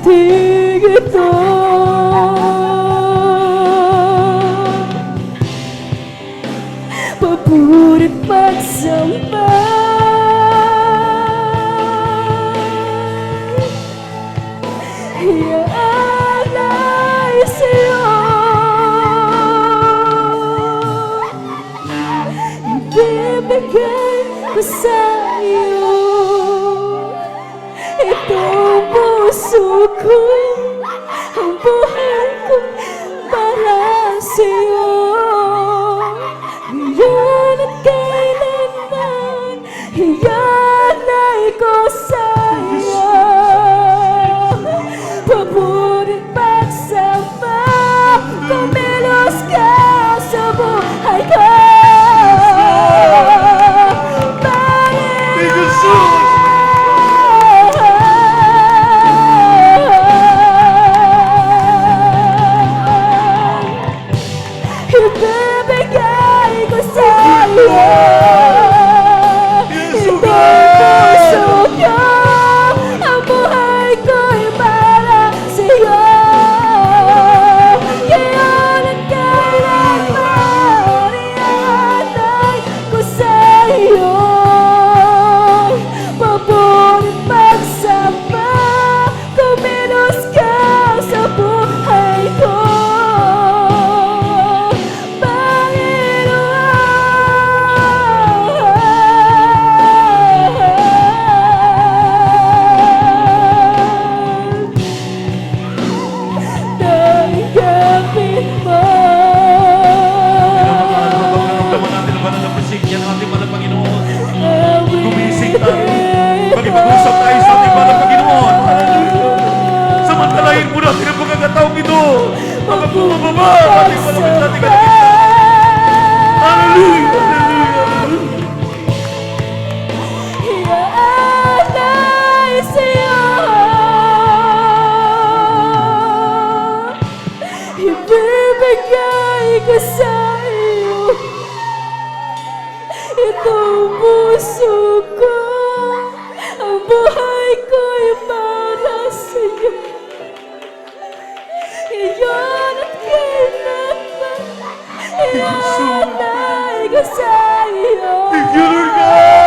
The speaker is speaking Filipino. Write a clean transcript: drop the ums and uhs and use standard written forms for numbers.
daigdig ito. Papuri't pagsambay, iaalay sa'yo. Ibibigay ko sa'yo itong puso ko, ang buhay ko para sa'yo. Ngayon at kailanman, ialay ko sa'yo. Paborito't pagsama, kumilos ka sa buhay ko. Ibibigay ko sa'yo itong puso ko, ang buhay ko'y para sa'yo. Ngayon at kailanman, iaalay ko sa'yo. Paborito't pagsama, kumilos ka sa buhay ko. Yan ang ating mahal na Panginoon. Gumising tayo. Magipag-usap tayo sa ating mahal na Panginoon. Samantalahin mo natin ang pagkakataong ito. Mga bumababa ang ating malapit natin kalagitnaan. Hallelujah! Hallelujah! Iaalay sa'yo, ibibigay ko sa'yo itong puso ko, ang buhay ko'y para sa'yo. Iyon at kailanman, iaalay ko sa'yo. Thank you, Lord God!